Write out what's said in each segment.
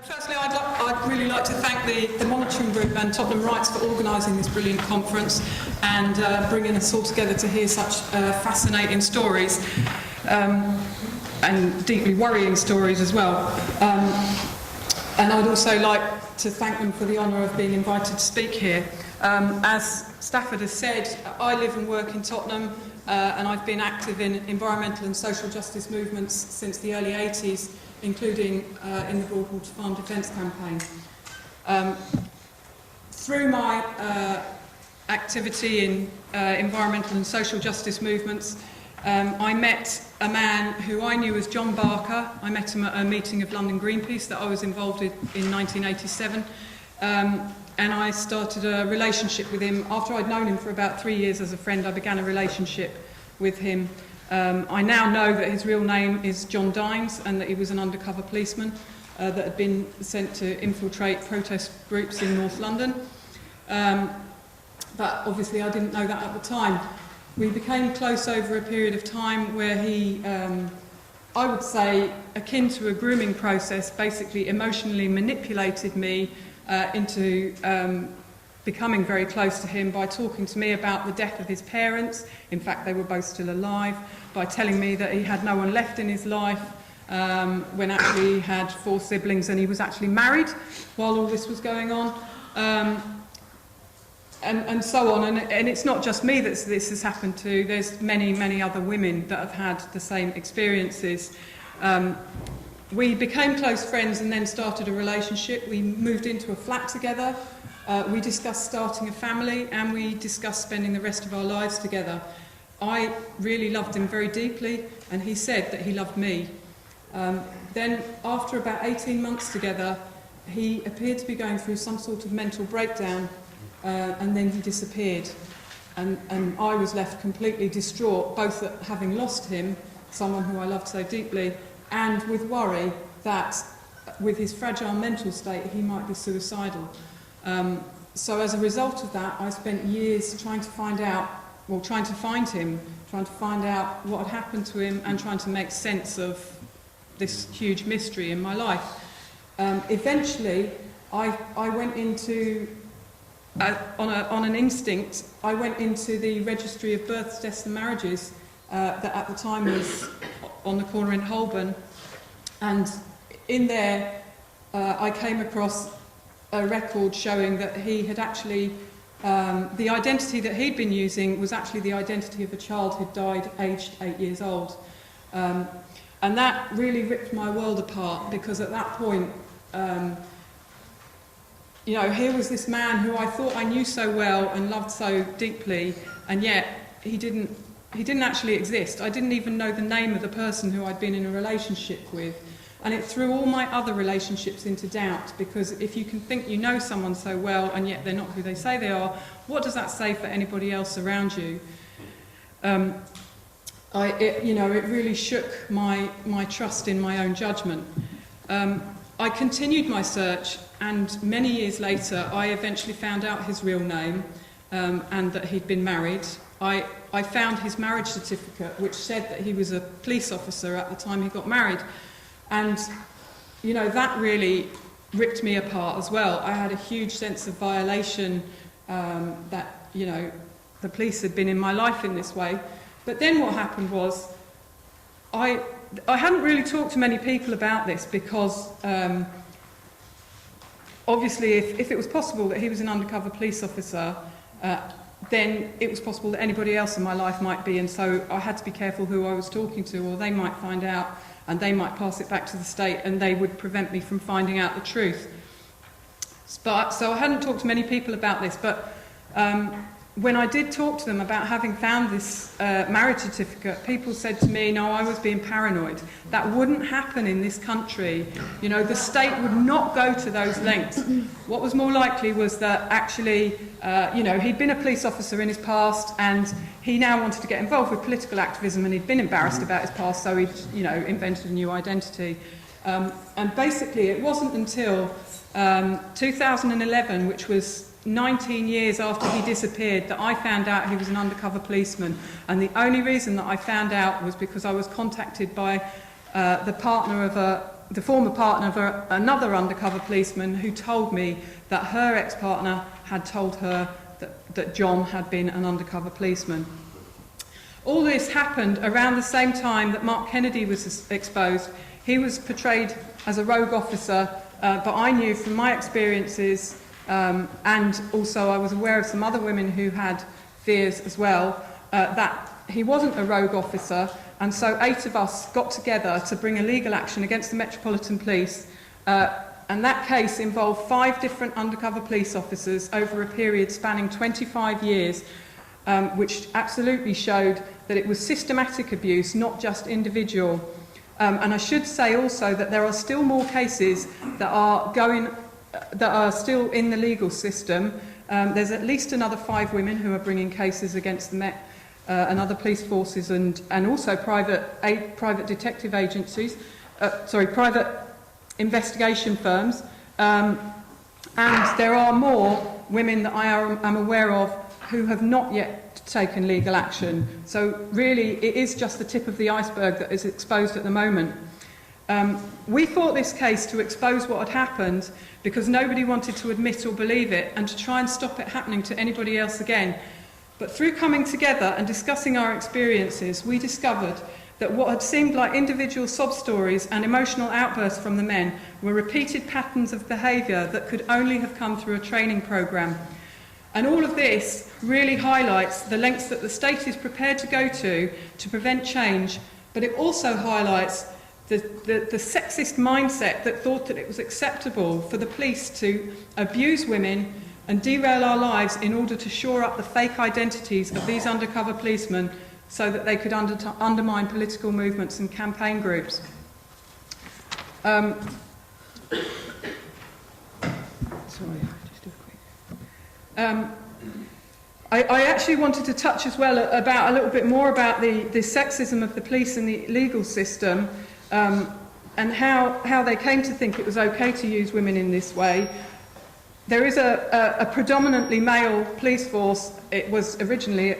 Firstly, I'd really like to thank the monitoring group and Tottenham Rights for organising this brilliant conference and bringing us all together to hear such fascinating stories and deeply worrying stories as well. And I'd also like to thank them for the honour of being invited to speak here. As Stafford has said, I live and work in Tottenham and I've been active in environmental and social justice movements since the early 80s, including in the Broadwater Farm Defence Campaign. Through my activity in environmental and social justice movements, I met a man who I knew as John Barker. I met him at a meeting of London Greenpeace that I was involved in 1987. And I started a relationship with him. After I'd known him for about 3 years as a friend, I began a relationship with him. I now know that his real name is John Dines and that he was an undercover policeman that had been sent to infiltrate protest groups in North London. But obviously I didn't know that at the time. We became close over a period of time where he, I would say, akin to a grooming process, basically emotionally manipulated me into becoming very close to him by talking to me about the death of his parents. In fact, they were both still alive, by telling me that he had no one left in his life when actually he had 4 siblings and he was actually married while all this was going on. And so on. And it's not just me that this has happened to. There's many, many other women that have had the same experiences. We became close friends and then started a relationship. We moved into a flat together. We discussed starting a family and we discussed spending the rest of our lives together. I really loved him very deeply and he said that he loved me. Then after about 18 months together, he appeared to be going through some sort of mental breakdown and then he disappeared. And I was left completely distraught, both at having lost him, someone who I loved so deeply, and with worry that with his fragile mental state he might be suicidal. So as a result of that, I spent years trying to find out, well, trying to find him, trying to find out what had happened to him and trying to make sense of this huge mystery in my life. Eventually, I went into, on an instinct, I went into the registry of births, deaths and marriages that at the time was on the corner in Holborn, and in there I came across a record showing that he had actually, the identity that he'd been using was actually the identity of a child who'd died aged 8 years old. And that really ripped my world apart, because at that point, you know, here was this man who I thought I knew so well and loved so deeply, and yet he didn't actually exist. I didn't even know the name of the person who I'd been in a relationship with. And it threw all my other relationships into doubt, because if you can think you know someone so well and yet they're not who they say they are, what does that say for anybody else around you? It really shook my trust in my own judgment. I continued my search, and many years later I eventually found out his real name and that he'd been married. I found his marriage certificate, which said that he was a police officer at the time he got married. And, you know, that really ripped me apart as well. I had a huge sense of violation that, you know, the police had been in my life in this way. But then what happened was, I hadn't really talked to many people about this, because obviously if it was possible that he was an undercover police officer, then it was possible that anybody else in my life might be, and so I had to be careful who I was talking to, or they might find out and they might pass it back to the state and they would prevent me from finding out the truth. So I hadn't talked to many people about this, but when I did talk to them about having found this marriage certificate, people said to me, no, I was being paranoid. That wouldn't happen in this country. You know, the state would not go to those lengths. What was more likely was that actually, you know, he'd been a police officer in his past and he now wanted to get involved with political activism, and he'd been embarrassed about his past, so he'd, you know, invented a new identity. And basically, it wasn't until 2011, which was 19 years after he disappeared, that I found out he was an undercover policeman. And the only reason that I found out was because I was contacted by the partner of a the former partner of another undercover policeman who told me that her ex-partner had told her that John had been an undercover policeman. All this happened around the same time that Mark Kennedy was exposed. He was portrayed as a rogue officer, but I knew from my experiences, and also I was aware of some other women who had fears as well, that he wasn't a rogue officer, and so 8 of us got together to bring a legal action against the Metropolitan Police, and that case involved 5 different undercover police officers over a period spanning 25 years, which absolutely showed that it was systematic abuse, not just individual. And I should say also that there are still more cases that are still in the legal system. There's at least another 5 women who are bringing cases against the Met and other police forces, and also private detective agencies, private investigation firms. And there are more women that I am aware of who have not yet taken legal action. So really, it is just the tip of the iceberg that is exposed at the moment. We fought this case to expose what had happened because nobody wanted to admit or believe it, and to try and stop it happening to anybody else again. But through coming together and discussing our experiences, we discovered that what had seemed like individual sob stories and emotional outbursts from the men were repeated patterns of behaviour that could only have come through a training programme. And all of this really highlights the lengths that the state is prepared to go to prevent change, but it also highlights the sexist mindset that thought that it was acceptable for the police to abuse women and derail our lives in order to shore up the fake identities of these undercover policemen so that they could undermine political movements and campaign groups. I actually wanted to touch as well about a little bit more about the sexism of the police and the legal system, and how they came to think it was okay to use women in this way. There is a predominantly male police force. It was originally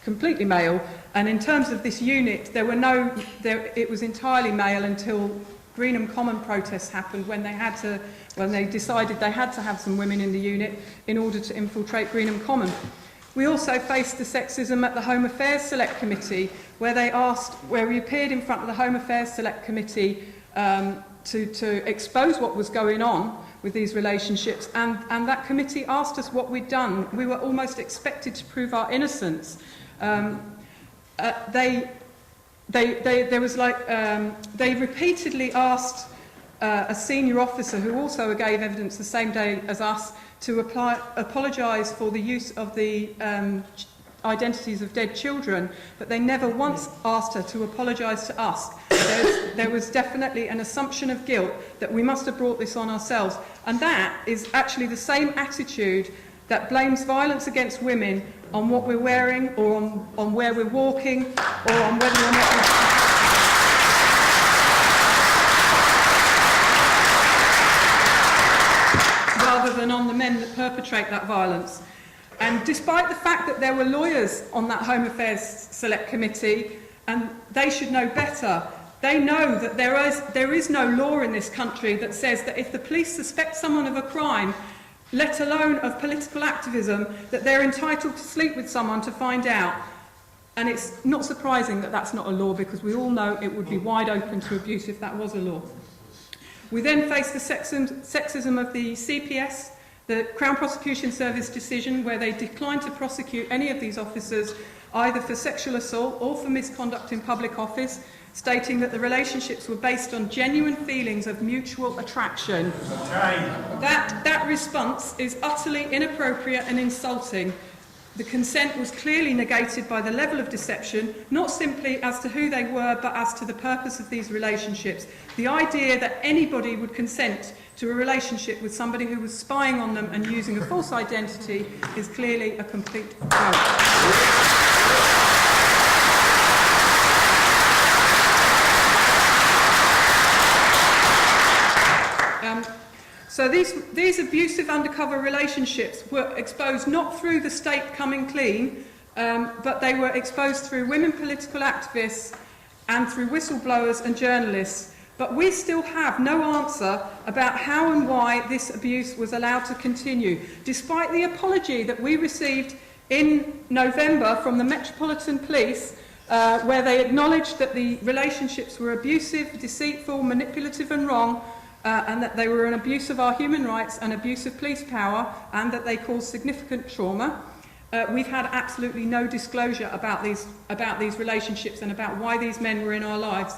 completely male, and in terms of this unit, it was entirely male until Greenham Common protests happened, when they decided they had to have some women in the unit in order to infiltrate Greenham Common. We also faced the sexism at the Home Affairs Select Committee, where we appeared in front of the Home Affairs Select Committee to expose what was going on with these relationships, and that committee asked us what we'd done. We were almost expected to prove our innocence. They repeatedly asked a senior officer who also gave evidence the same day as us to apologise for the use of the identities of dead children, but they never once asked her to apologise to us. There was definitely an assumption of guilt that we must have brought this on ourselves, and that is actually the same attitude that blames violence against women on what we're wearing, or on where we're walking, or on whether or not rather than on the men that perpetrate that violence. And despite the fact that there were lawyers on that Home Affairs Select Committee, and they should know better, they know that there is no law in this country that says that if the police suspect someone of a crime, let alone of political activism, that they're entitled to sleep with someone to find out. And it's not surprising that that's not a law, because we all know it would be wide open to abuse if that was a law. We then face the sexism of the CPS, the Crown Prosecution Service decision, where they declined to prosecute any of these officers either for sexual assault or for misconduct in public office, stating that the relationships were based on genuine feelings of mutual attraction. That response is utterly inappropriate and insulting. The consent was clearly negated by the level of deception, not simply as to who they were, but as to the purpose of these relationships. The idea that anybody would consent to a relationship with somebody who was spying on them and using a false identity is clearly a complete joke. So these abusive undercover relationships were exposed not through the state coming clean, but they were exposed through women political activists and through whistleblowers and journalists. But we still have no answer about how and why this abuse was allowed to continue, despite the apology that we received in November from the Metropolitan Police, where they acknowledged that the relationships were abusive, deceitful, manipulative and wrong, and that they were an abuse of our human rights and abuse of police power, and that they caused significant trauma. We've had absolutely no disclosure about these relationships and about why these men were in our lives.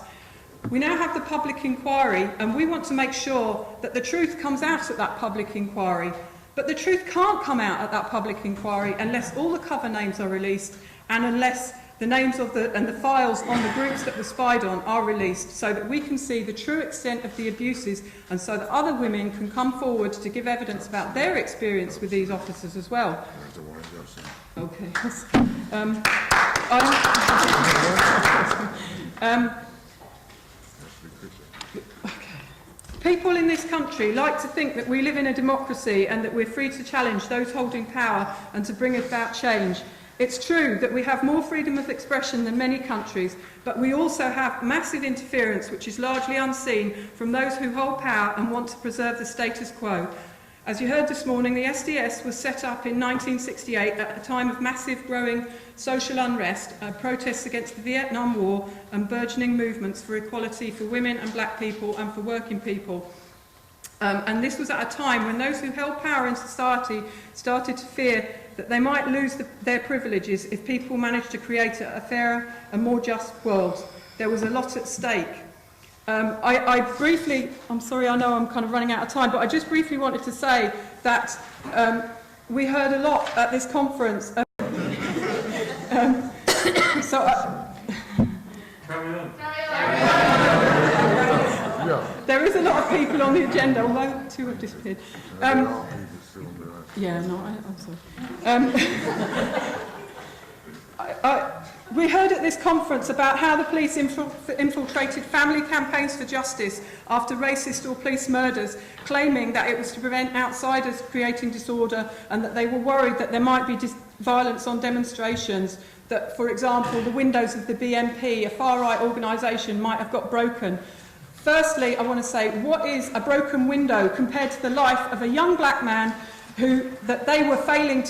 We now have the public inquiry, and we want to make sure that the truth comes out at that public inquiry. But the truth can't come out at that public inquiry unless all the cover names are released and unless the names of the files on the groups that were spied on are released, so that we can see the true extent of the abuses and so that other women can come forward to give evidence about their experience with these officers as well. Okay. People in this country like to think that we live in a democracy and that we're free to challenge those holding power and to bring about change. It's true that we have more freedom of expression than many countries, but we also have massive interference, which is largely unseen, from those who hold power and want to preserve the status quo. As you heard this morning, the SDS was set up in 1968 at a time of massive growing social unrest, protests against the Vietnam War and burgeoning movements for equality for women and black people and for working people. And this was at a time when those who held power in society started to fear that they might lose their privileges if people managed to create a fairer and more just world. There was a lot at stake. I briefly, I'm sorry, I know I'm kind of running out of time, but I just briefly wanted to say that we heard a lot at this conference. There is a lot of people on the agenda, although two have disappeared. Yeah, no, I'm sorry. We heard at this conference about how the police infiltrated family campaigns for justice after racist or police murders, claiming that it was to prevent outsiders creating disorder and that they were worried that there might be violence on demonstrations, that, for example, the windows of the BNP, a far-right organisation, might have got broken. Firstly, I want to say, what is a broken window compared to the life of a young black man whose murder they were failing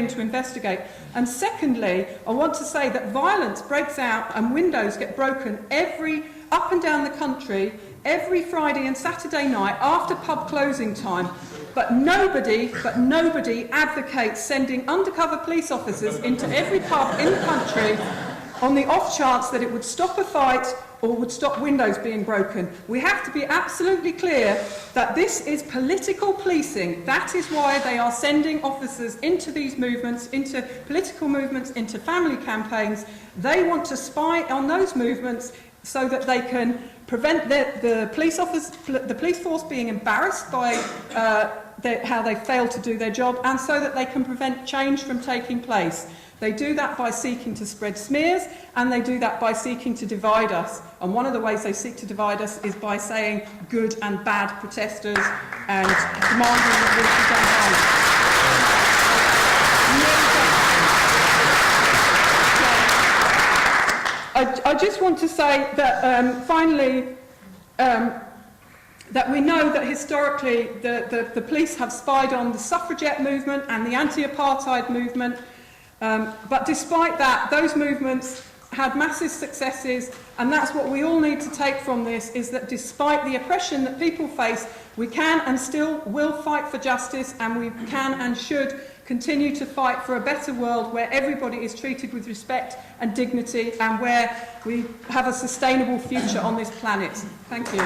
to investigate? And secondly, I want to say that violence breaks out and windows get broken up and down the country every Friday and Saturday night after pub closing time. But nobody advocates sending undercover police officers into every pub in the country on the off chance that it would stop a fight or would stop windows being broken. We have to be absolutely clear that this is political policing. That is why they are sending officers into these movements, into political movements, into family campaigns. They want to spy on those movements so that they can prevent the police force being embarrassed by how they fail to do their job, and so that they can prevent change from taking place. They do that by seeking to spread smears, and they do that by seeking to divide us. And one of the ways they seek to divide us is by saying good and bad protesters and demanding that we should go home. I just want to say that, finally, that we know that historically the police have spied on the suffragette movement and the anti-apartheid movement. But despite that, those movements had massive successes, and that's what we all need to take from this, is that despite the oppression that people face, we can and still will fight for justice, and we can and should continue to fight for a better world where everybody is treated with respect and dignity, and where we have a sustainable future on this planet. Thank you.